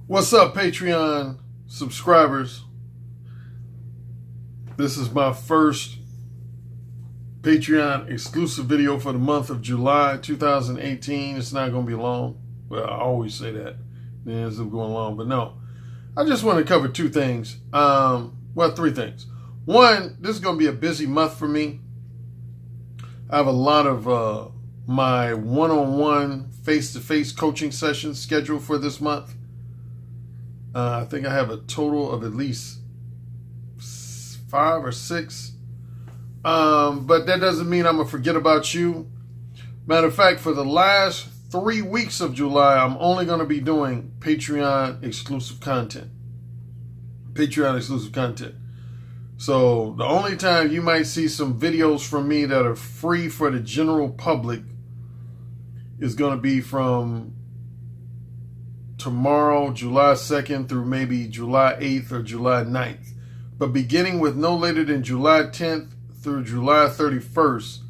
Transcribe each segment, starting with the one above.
What's up, Patreon subscribers? This is my first Patreon exclusive video for the month of July 2018. It's not going to be long. Well, I always say that. It ends up going long, but no. I just want to cover two things. Three things. One, this is going to be a busy month for me. I have a lot of my one-on-one, face-to-face coaching sessions scheduled for this month. I think I have a total of at least 5 or 6. But that doesn't mean I'm going to forget about you. Matter of fact, for the last 3 weeks of July, I'm only going to be doing Patreon exclusive content. Patreon exclusive content. So the only time you might see some videos from me that are free for the general public is going to be from tomorrow, July 2nd through maybe July 8th or July 9th. But beginning with no later than July 10th through July 31st,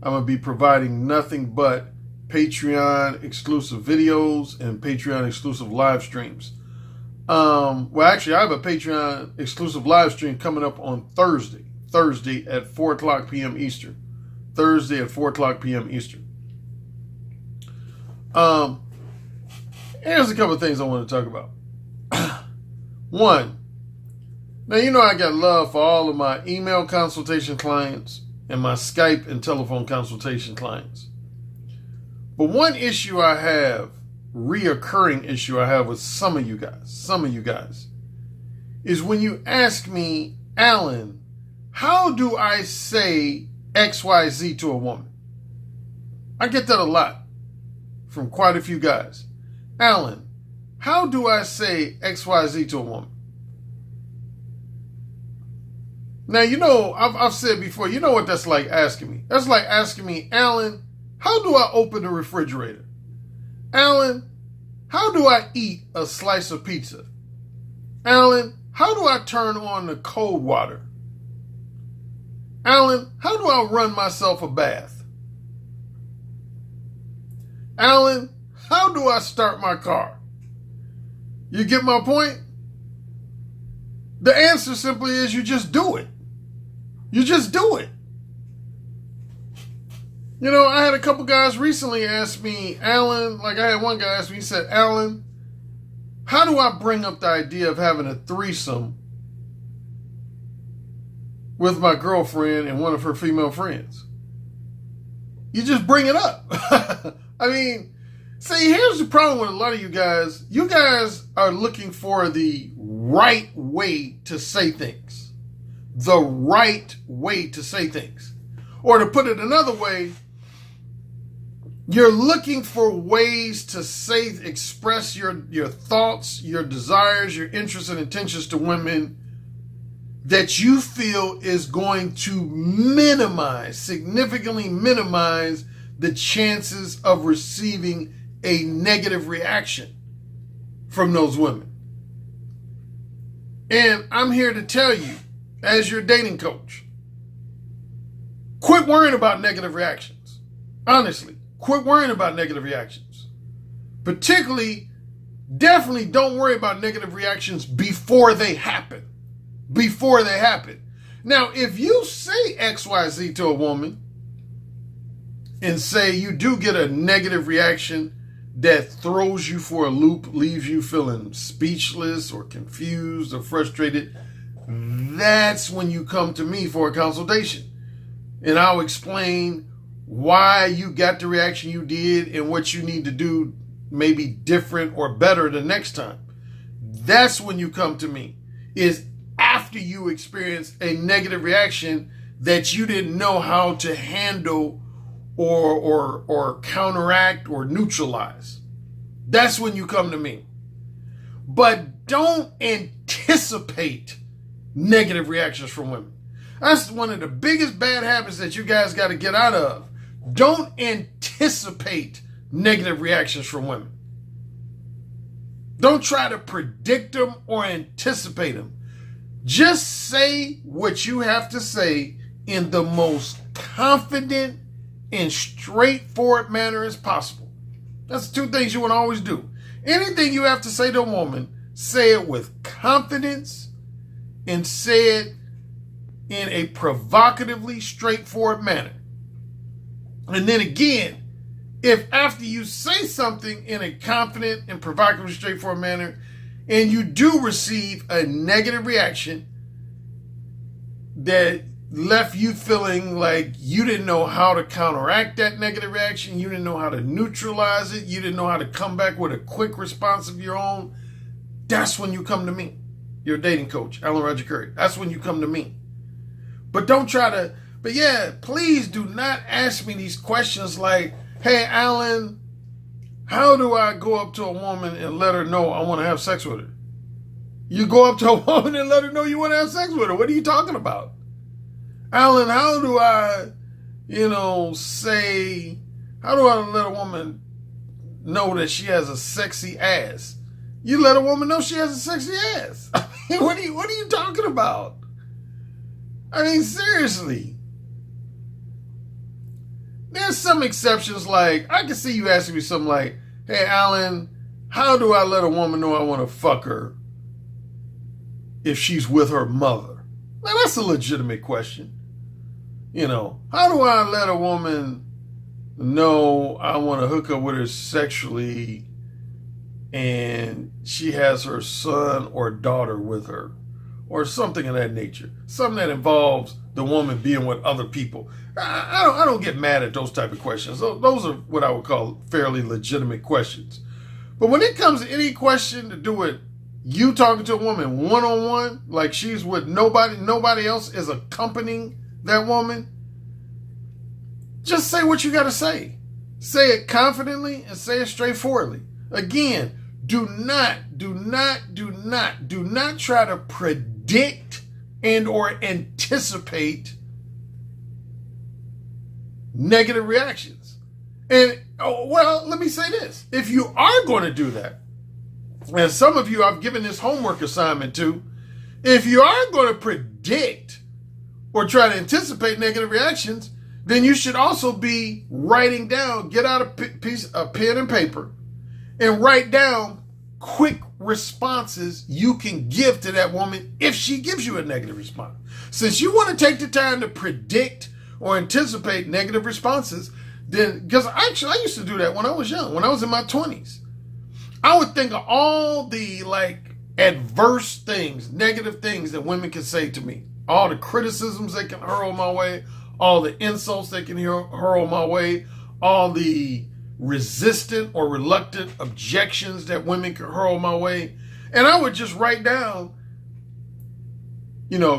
I'm going to be providing nothing but Patreon exclusive videos and Patreon exclusive live streams. Actually, I have a Patreon exclusive live stream coming up on Thursday at 4 o'clock p.m. Eastern. Thursday at 4 o'clock p.m. Eastern. Here's a couple of things I want to talk about. One, now you know I got love for all of my email consultation clients and my Skype and telephone consultation clients. But one issue I have, reoccurring issue I have with some of you guys, is when you ask me, Alan, how do I say XYZ to a woman? I get that a lot from quite a few guys. Alan, how do I say XYZ to a woman? Now, you know, I've said before, you know what that's like asking me. That's like asking me, Alan, how do I open the refrigerator? Alan, how do I eat a slice of pizza? Alan, how do I turn on the cold water? Alan, how do I run myself a bath? Alan, how do I start my car? You get my point? The answer simply is you just do it. You just do it. You know, I had a couple guys recently ask me, Alan, like I had one guy ask me, he said, Alan, how do I bring up the idea of having a threesome with my girlfriend and one of her female friends? You just bring it up. I mean, see, here's the problem with a lot of you guys. You guys are looking for the right way to say things. The right way to say things. Or to put it another way, you're looking for ways to express your thoughts, your desires, your interests and intentions to women that you feel is going to significantly minimize the chances of receiving a negative reaction from those women. And I'm here to tell you, as your dating coach, quit worrying about negative reactions. Honestly, quit worrying about negative reactions. Particularly, definitely don't worry about negative reactions before they happen. Before they happen. Now, if you say XYZ to a woman and say you do get a negative reaction that throws you for a loop, leaves you feeling speechless or confused or frustrated, that's when you come to me for a consultation. And I'll explain why you got the reaction you did and what you need to do maybe different or better the next time. That's when you come to me, is after you experience a negative reaction that you didn't know how to handle or counteract or neutralize. That's when you come to me. But don't anticipate negative reactions from women. That's one of the biggest bad habits that you guys got to get out of. Don't anticipate negative reactions from women. Don't try to predict them or anticipate them. Just say what you have to say in the most confident and straightforward manner as possible. That's two things you want to always do. Anything you have to say to a woman, say it with confidence and say it in a provocatively straightforward manner. And then again, if after you say something in a confident and provocatively straightforward manner, and you do receive a negative reaction that left you feeling like you didn't know how to counteract that negative reaction, you didn't know how to neutralize it, you didn't know how to come back with a quick response of your own, that's when you come to me, your dating coach, Alan Roger Currie. That's when you come to me. But don't try to, but yeah, please do not ask me these questions like, hey, Alan, how do I go up to a woman and let her know I want to have sex with her? You go up to a woman and let her know you want to have sex with her. What are you talking about? Alan, how do I, how do I let a woman know that she has a sexy ass? You let a woman know she has a sexy ass. I mean, what are you talking about? I mean, seriously. There's some exceptions, like, I can see you asking me something like, hey, Alan, how do I let a woman know I want to fuck her if she's with her mother? Now, that's a legitimate question. How do I let a woman know I want to hook up with her sexually and she has her son or daughter with her? Or something of that nature. Something that involves the woman being with other people. I don't get mad at those type of questions. Those are what I would call fairly legitimate questions. But when it comes to any question to do with you talking to a woman one-on-one, like she's with nobody else is accompanying that woman, just say what you got to say. Say it confidently and say it straightforwardly. Again, do not try to predict and or anticipate negative reactions. And, let me say this. If you are going to do that, and some of you I've given this homework assignment to, if you are going to predict or try to anticipate negative reactions, then you should also be writing down, get out a pen and paper, and write down quick responses you can give to that woman if she gives you a negative response. Since you want to take the time to predict or anticipate negative responses, then, because actually I used to do that when I was young, when I was in my 20s. I would think of all the adverse things, negative things that women can say to me, all the criticisms they can hurl my way, all the insults they can hurl my way, all the resistant or reluctant objections that women can hurl my way. And I would just write down,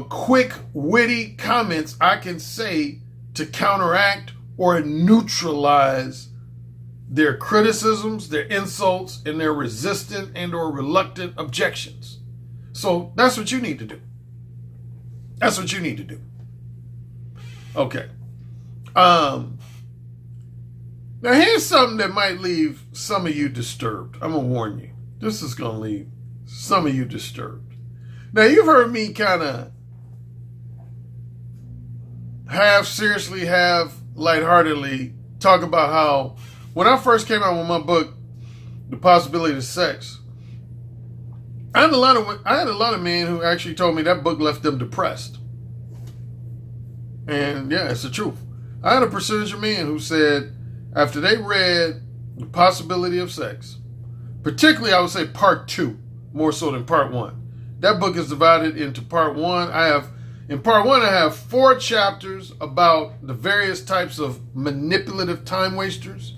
quick, witty comments I can say to counteract or neutralize their criticisms, their insults, and their resistant and or reluctant objections. So that's what you need to do. That's what you need to do. Okay. Now, here's something that might leave some of you disturbed. I'm going to warn you. This is going to leave some of you disturbed. Now, you've heard me kind of half seriously, half lightheartedly talk about how when I first came out with my book, The Possibility of Sex, I had a lot of men who actually told me that book left them depressed. And yeah, it's the truth. I had a percentage of men who said, after they read The Possibility of Sex, particularly I would say part 2, more so than part 1. That book is divided into part 1. In part 1, I have 4 chapters about the various types of manipulative time wasters.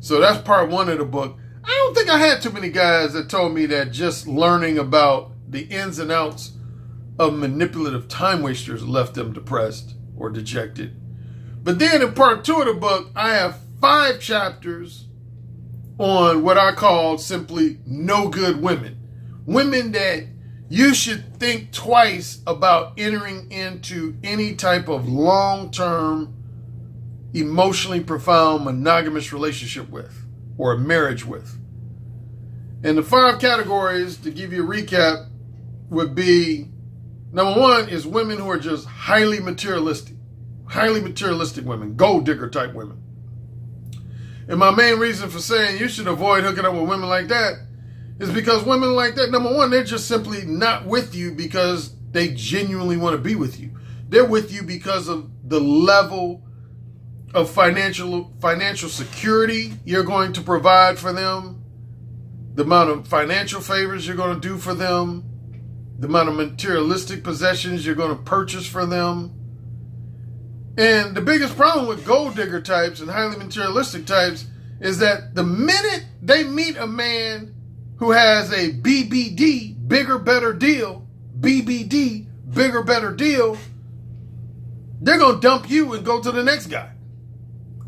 So that's part 1 of the book. I don't think I had too many guys that told me that just learning about the ins and outs of manipulative time wasters left them depressed or dejected. But then in part 2 of the book, I have 5 chapters on what I call simply no good women. Women that you should think twice about entering into any type of long-term, emotionally profound, monogamous relationship with or a marriage with. And the 5 categories, to give you a recap, would be, number 1 is women who are just highly materialistic women, gold digger type women. And my main reason for saying you should avoid hooking up with women like that is because women like that, number one, they're just simply not with you because they genuinely want to be with you. They're with you because of the level of financial security you're going to provide for them, the amount of financial favors you're going to do for them, the amount of materialistic possessions you're going to purchase for them. And the biggest problem with gold digger types and highly materialistic types is that the minute they meet a man who has a BBD, bigger, better deal, BBD, bigger, better deal, they're going to dump you and go to the next guy.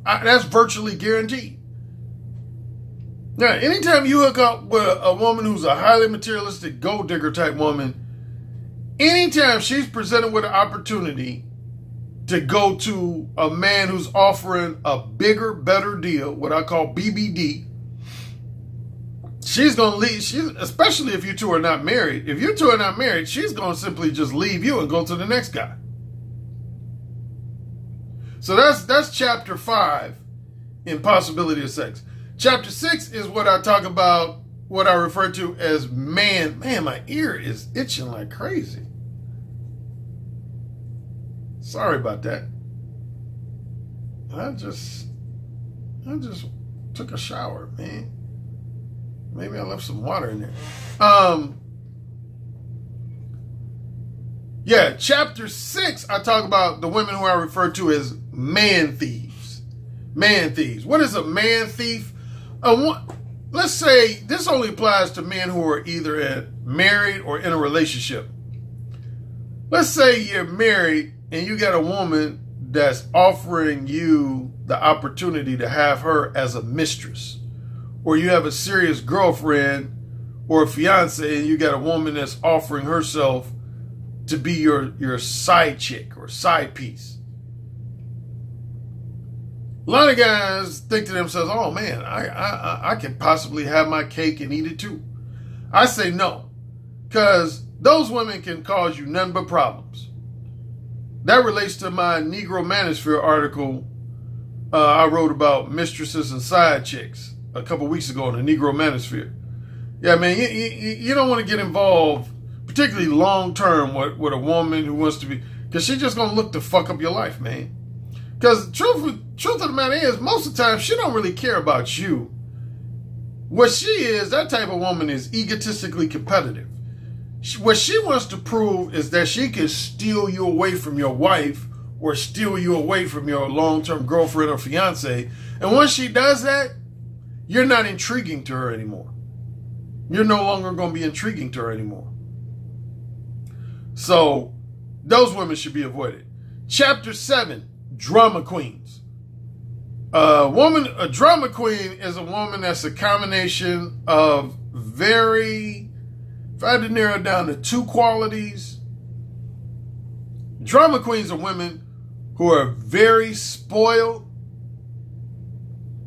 That's virtually guaranteed. Now, anytime you hook up with a woman who's a highly materialistic gold digger type woman, anytime she's presented with an opportunity to go to a man who's offering a bigger, better deal, what I call BBD, she's going to leave, especially if you two are not married. If you two are not married, she's going to simply just leave you and go to the next guy. So that's chapter 5, Impossibility of Sex. Chapter 6 is what I talk about, what I refer to as man. Man, my ear is itching like crazy. Sorry about that. I just took a shower, man. Maybe I left some water in there. Yeah, chapter 6, I talk about the women who I refer to as man thieves. Man thieves. What is a man thief? Let's say this only applies to men who are either married or in a relationship. Let's say you're married and you got a woman that's offering you the opportunity to have her as a mistress. Or you have a serious girlfriend or a fiance and you got a woman that's offering herself to be your side chick or side piece. A lot of guys think to themselves, oh man, I can possibly have my cake and eat it too. I say no, because those women can cause you nothing but problems. That relates to my Negro Manosphere article I wrote about mistresses and side chicks a couple weeks ago in the Negro Manosphere. Yeah, man, you don't want to get involved, particularly long term, with a woman who wants to be, because she's just gonna look to fuck up your life, man. Because truth of the matter is, most of the time she don't really care about you. What she is, that type of woman, is egotistically competitive. What she wants to prove is that she can steal you away from your wife or steal you away from your long-term girlfriend or fiance. And once she does that, you're not intriguing to her anymore. You're no longer going to be intriguing to her anymore. So those women should be avoided. Chapter 7, drama queens. A drama queen is a woman that's a combination of if I had to narrow it down to 2 qualities, drama queens are women who are very spoiled,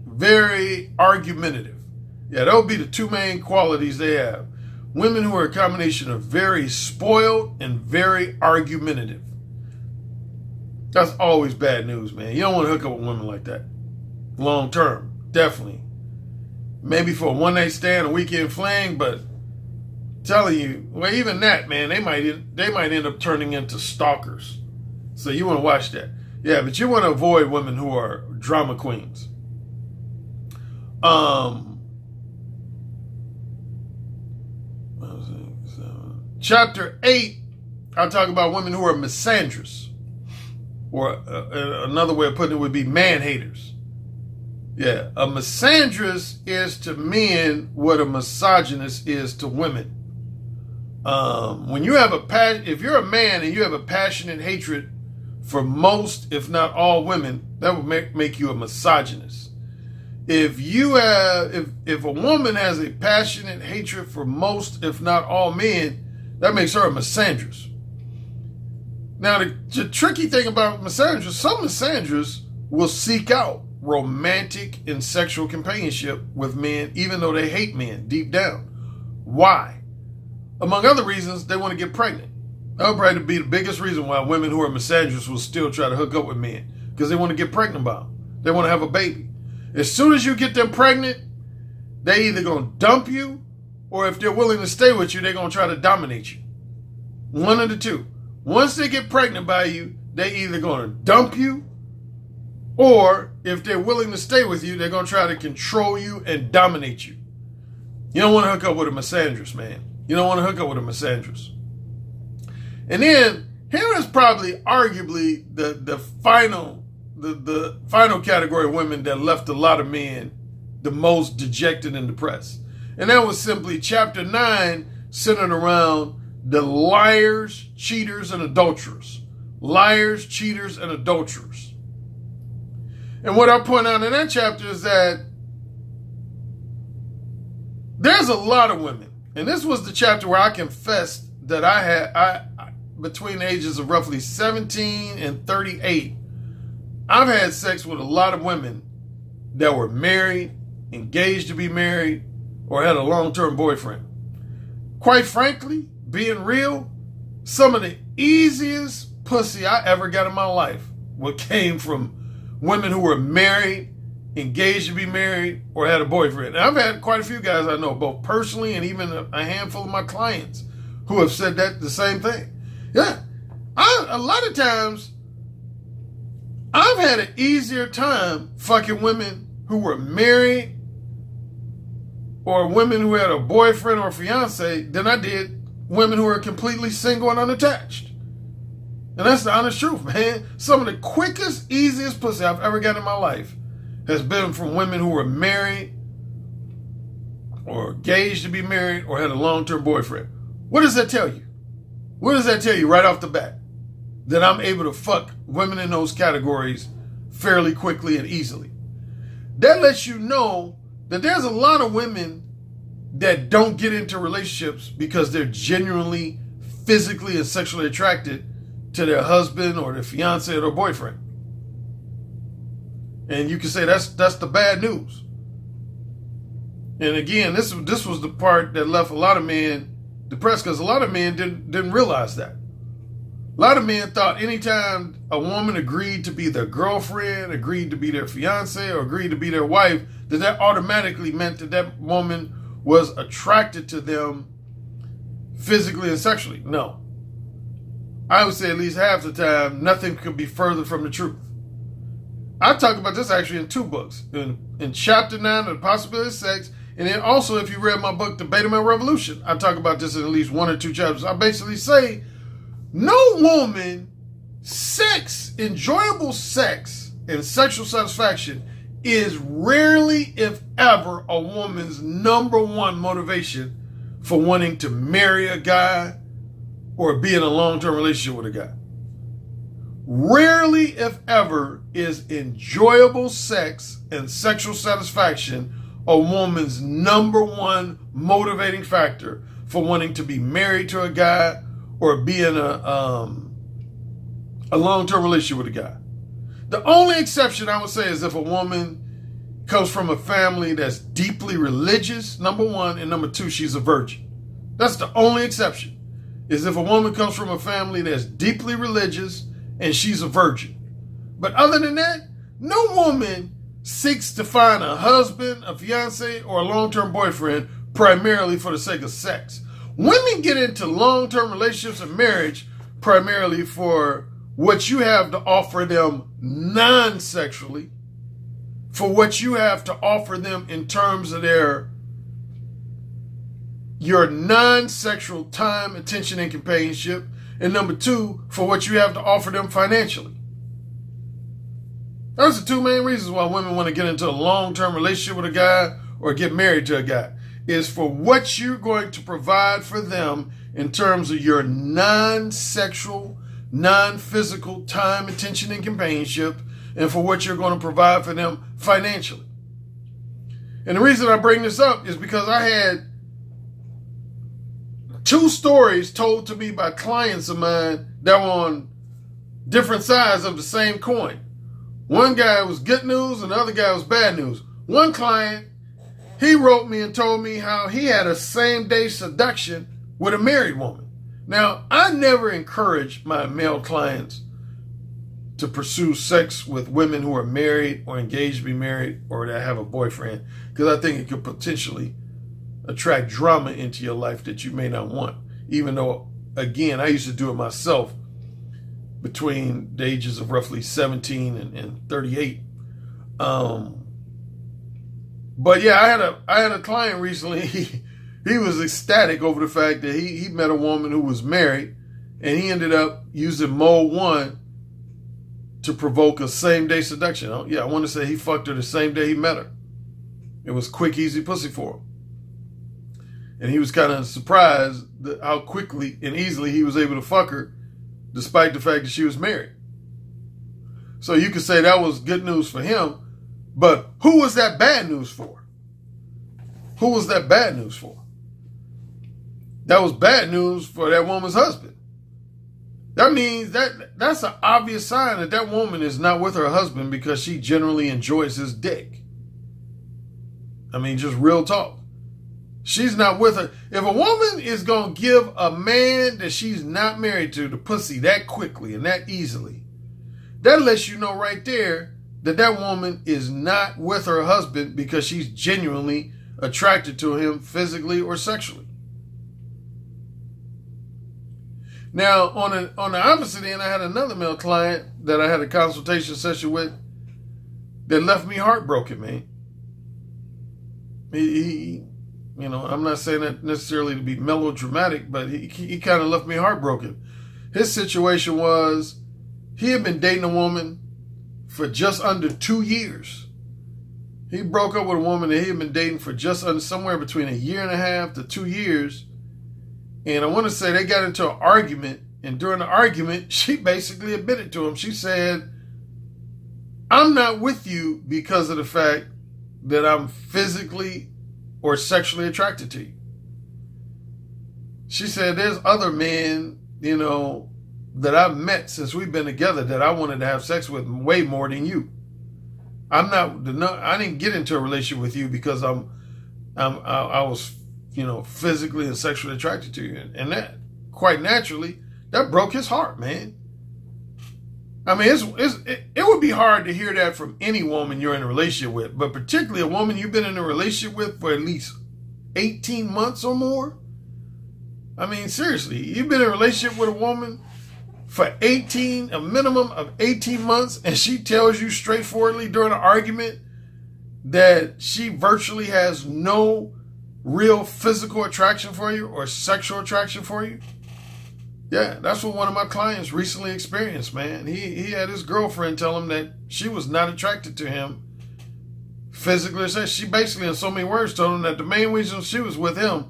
very argumentative. Yeah, that would be the 2 main qualities they have. Women who are a combination of very spoiled and very argumentative. That's always bad news, man. You don't want to hook up with women like that. Long term, definitely. Maybe for a one-night stand, a weekend fling, but telling you, well, even that, man, they might end up turning into stalkers. So you want to watch that. Yeah, but you want to avoid women who are drama queens. Chapter 8, I'll talk about women who are misandrous. Or another way of putting it would be man-haters. Yeah, a misandrous is to men what a misogynist is to women. When you have if you're a man and you have a passionate hatred for most, if not all women, that would make you a misogynist. If a woman has a passionate hatred for most, if not all men, that makes her a misandrous. Now, the tricky thing about misandrous, some misandrous will seek out romantic and sexual companionship with men, even though they hate men deep down. Why? Among other reasons, they want to get pregnant. That would probably be the biggest reason why women who are misandrous will still try to hook up with men, because they want to get pregnant by them. They want to have a baby. As soon as you get them pregnant, they either going to dump you, or if they're willing to stay with you, they're going to try to dominate you. One of the two. Once they get pregnant by you, they either going to dump you, or if they're willing to stay with you, they're going to try to control you and dominate you. You don't want to hook up with a misandrist, man. You don't want to hook up with a misandrist. And then, here is probably arguably the final category of women that left a lot of men the most dejected and depressed. And that was simply chapter 9, centered around the liars, cheaters, and adulterers. Liars, cheaters, and adulterers. And what I point out in that chapter is that there's a lot of women, and this was the chapter where I confessed that I between the ages of roughly 17 and 38, I've had sex with a lot of women that were married, engaged to be married, or had a long-term boyfriend. Quite frankly, being real, some of the easiest pussy I ever got in my life came from women who were married, engaged to be married, or had a boyfriend. And I've had quite a few guys I know, both personally and even a handful of my clients, who have said that the same thing. Yeah, a lot of times, I've had an easier time fucking women who were married or women who had a boyfriend or fiance than I did women who were completely single and unattached. And that's the honest truth, man. Some of the quickest, easiest pussy I've ever gotten in my life has been from women who were married or engaged to be married or had a long-term boyfriend. What does that tell you? What does that tell you right off the bat? That I'm able to fuck women in those categories fairly quickly and easily. That lets you know that there's a lot of women that don't get into relationships because they're genuinely physically and sexually attracted to their husband or their fiance or their boyfriend. And you can say that's the bad news. And again, this was the part that left a lot of men depressed, because a lot of men didn't realize that. A lot of men thought anytime a woman agreed to be their girlfriend, agreed to be their fiance, or agreed to be their wife, that automatically meant that woman was attracted to them physically and sexually. No. I would say at least half the time, nothing could be further from the truth. I talk about this actually in 2 books. In chapter 9, The Possibility of Sex, and then also if you read my book, The Beta Male Revolution, I talk about this in at least 1 or 2 chapters. I basically say, no woman, enjoyable sex and sexual satisfaction is rarely, if ever, a woman's #1 motivation for wanting to marry a guy or be in a long-term relationship with a guy. Rarely, if ever, is enjoyable sex and sexual satisfaction a woman's #1 motivating factor for wanting to be married to a guy or be in a long-term relationship with a guy. The only exception I would say is if a woman comes from a family that's deeply religious, #1, and #2, she's a virgin. That's the only exception, is if a woman comes from a family that's deeply religious and she's a virgin. But other than that, no woman seeks to find a husband, a fiance, or a long-term boyfriend primarily for the sake of sex. Women get into long-term relationships and marriage primarily for what you have to offer them non-sexually, for what you have to offer them in terms of your non-sexual time, attention, and companionship, and #2, for what you have to offer them financially. Those are 2 main reasons why women want to get into a long-term relationship with a guy or get married to a guy, is for what you're going to provide for them in terms of your non-sexual, non-physical time, attention, and companionship, and for what you're going to provide for them financially. And the reason I bring this up is because I had 2 stories told to me by clients of mine that were on different sides of the same coin. One guy was good news and the other guy was bad news. One client, he wrote me and told me how he had a same-day seduction with a married woman. Now, I never encourage my male clients to pursue sex with women who are married or engaged to be married or that have a boyfriend, because I think it could potentially attract drama into your life that you may not want. Even though, again, I used to do it myself between the ages of roughly 17 and 38. But yeah, I had a client recently. He was ecstatic over the fact that he met a woman who was married, and he ended up using mode 1 to provoke a same-day seduction. Yeah, I want to say he fucked her the same day he met her. It was quick, easy pussy for him. And he was kind of surprised how quickly and easily he was able to fuck her, despite the fact that she was married. So you could say that was good news for him, but who was that bad news for? Who was that bad news for? That was bad news for that woman's husband. That means that's an obvious sign that that woman is not with her husband because she generally enjoys his dick. I mean, just real talk. She's not with her. If a woman is going to give a man that she's not married to the pussy that quickly and that easily, that lets you know right there that that woman is not with her husband because she's genuinely attracted to him physically or sexually. Now, on the opposite end, I had another male client that I had a consultation session with that left me heartbroken, man. He you know, I'm not saying that necessarily to be melodramatic, but he kind of left me heartbroken. His situation was he had been dating a woman for just under 2 years. He broke up with a woman that he had been dating for just under somewhere between 1.5 years to 2 years. And I want to say they got into an argument. And during the argument, she basically admitted to him. She said, I'm not with you because of the fact that I'm physically or sexually attracted to you. She said, there's other men, you know, that I've met since we've been together that I wanted to have sex with way more than you. I didn't get into a relationship with you because I was, you know, physically and sexually attracted to you. And that, quite naturally, that broke his heart, man. I mean, it would be hard to hear that from any woman you're in a relationship with, but particularly a woman you've been in a relationship with for at least 18 months or more. I mean, seriously, you've been in a relationship with a woman for a minimum of 18 months, and she tells you straightforwardly during an argument that she virtually has no real physical attraction for you or sexual attraction for you. Yeah, that's what one of my clients recently experienced, man. He had his girlfriend tell him that she was not attracted to him physically or sexually. She basically, in so many words, told him that the main reason she was with him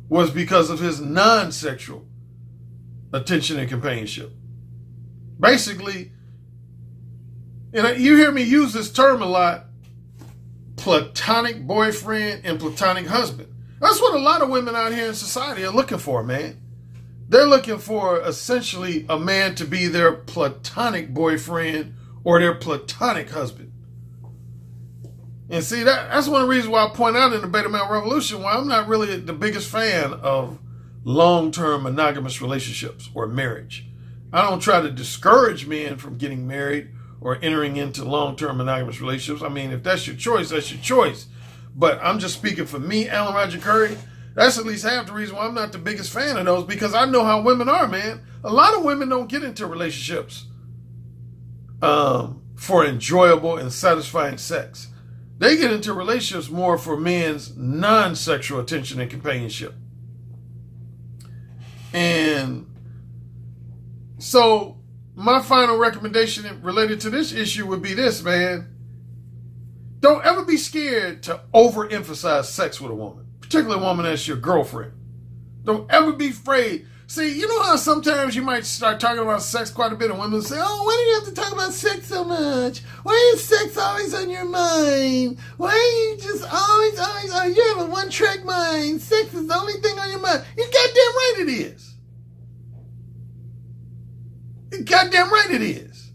was because of his non-sexual attention and companionship. Basically, and you hear me use this term a lot, platonic boyfriend and platonic husband. That's what a lot of women out here in society are looking for, man. They're looking for essentially a man to be their platonic boyfriend or their platonic husband. And see, that's one of the reasons why I point out in the Beta Male Revolution why I'm not really the biggest fan of long-term monogamous relationships or marriage. I don't try to discourage men from getting married or entering into long-term monogamous relationships. I mean, if that's your choice, that's your choice. But I'm just speaking for me, Alan Roger Currie. That's at least half the reason why I'm not the biggest fan of those, because I know how women are, man. A lot of women don't get into relationships for enjoyable and satisfying sex. They get into relationships more for men's non-sexual attention and companionship. And so my final recommendation related to this issue would be this, man. Don't ever be scared to overemphasize sex with a woman, particularly a woman that's your girlfriend. Don't ever be afraid. See, you know how sometimes you might start talking about sex quite a bit and women say, oh, why do you have to talk about sex so much? Why is sex always on your mind? Why are you just always, oh, you have a one-track mind. Sex is the only thing on your mind. You're goddamn right it is. You're goddamn right it is.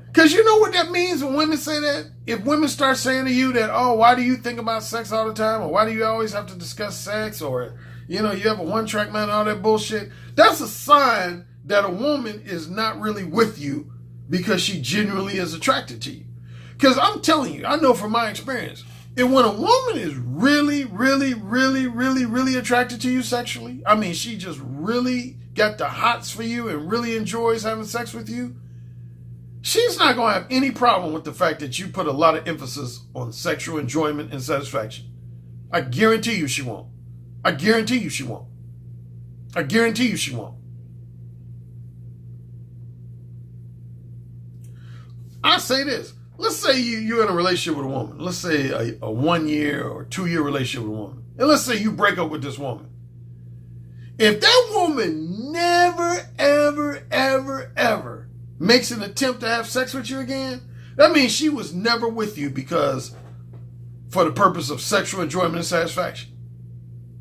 Because you know what that means when women say that? If women start saying to you that, oh, why do you think about sex all the time? Or why do you always have to discuss sex? Or, you know, you have a one-track mind and all that bullshit. That's a sign that a woman is not really with you because she genuinely is attracted to you. Because I'm telling you, I know from my experience, and when a woman is really, really, really, really, really attracted to you sexually, I mean, she just really got the hots for you and really enjoys having sex with you, she's not going to have any problem with the fact that you put a lot of emphasis on sexual enjoyment and satisfaction. I guarantee you she won't. I guarantee you she won't. I guarantee you she won't. I say this. Let's say you're in a relationship with a woman. Let's say a 1 year or 2 year relationship with a woman. And let's say you break up with this woman. If that woman never, ever, ever, ever makes an attempt to have sex with you again, that means she was never with you because for the purpose of sexual enjoyment and satisfaction.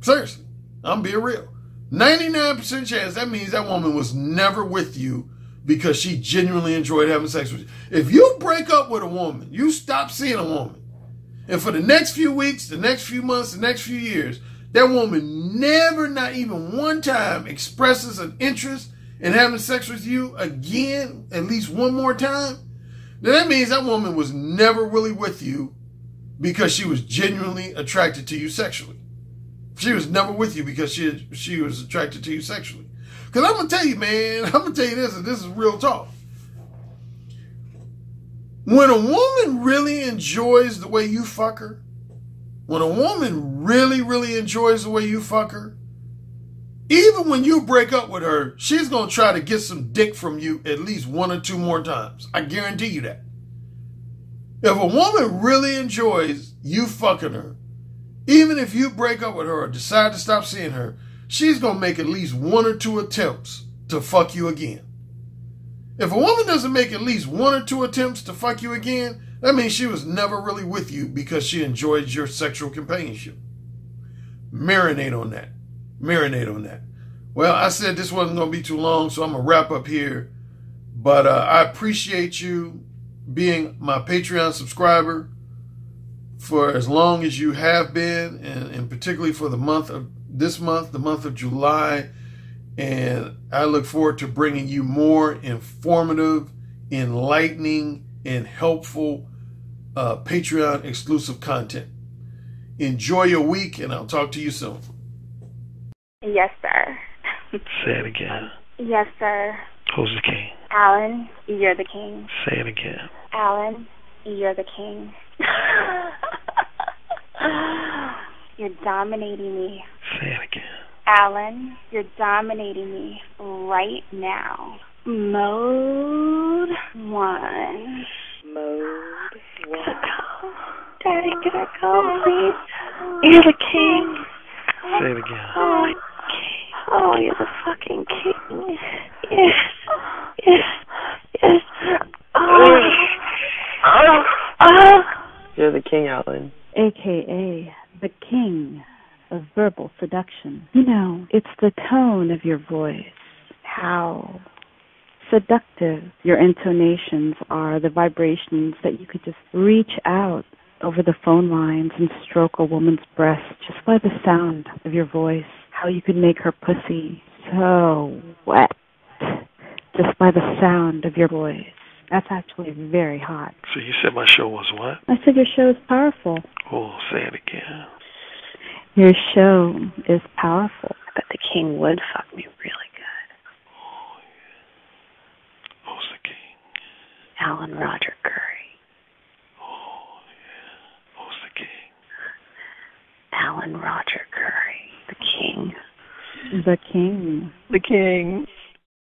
Seriously, I'm being real. 99% chance that means that woman was never with you because she genuinely enjoyed having sex with you. If you break up with a woman, you stop seeing a woman, and for the next few weeks, the next few months, the next few years, that woman never, not even one time, expresses an interest in having sex with you again, at least one more time, then that means that woman was never really with you because she was genuinely attracted to you sexually. She was never with you because she was attracted to you sexually. Because I'm going to tell you, man, I'm going to tell you this, and this is real talk. When a woman really enjoys the way you fuck her, when a woman really, really enjoys the way you fuck her, even when you break up with her, she's going to try to get some dick from you at least 1 or 2 more times. I guarantee you that. If a woman really enjoys you fucking her, even if you break up with her or decide to stop seeing her, she's going to make at least 1 or 2 attempts to fuck you again. If a woman doesn't make at least 1 or 2 attempts to fuck you again, that means she was never really with you because she enjoyed your sexual companionship. Marinate on that. Marinate on that. Well, I said this wasn't going to be too long, so I'm going to wrap up here. But I appreciate you being my Patreon subscriber for as long as you have been, and particularly for the month of the month of July. And I look forward to bringing you more informative, enlightening, and helpful Patreon exclusive content. Enjoy your week, and I'll talk to you soon. Yes, sir. Say it again. Yes, sir. Who's the king? Alan, you're the king. Say it again. Alan, you're the king. You're dominating me. Say it again. Alan, you're dominating me right now. Mode 1. Mode 1. Daddy, can I go, please? You're the king. Say it again. Oh, you're the fucking king. Yes. Yes. Yes. You're the king, Alan. AKA the king of verbal seduction. You know, it's the tone of your voice, how seductive your intonations are, the vibrations that you could just reach out over the phone lines and stroke a woman's breast just by the sound of your voice, how you could make her pussy so wet just by the sound of your voice. That's actually very hot. So you said my show was what? I said your show is powerful. Oh, say it again. Your show is powerful. I bet the king would fuck me really good. Oh, yeah. Who's the king? Alan Roger Currie. Oh, yeah. Who's the king? Alan Roger Currie. The king. The king. The king.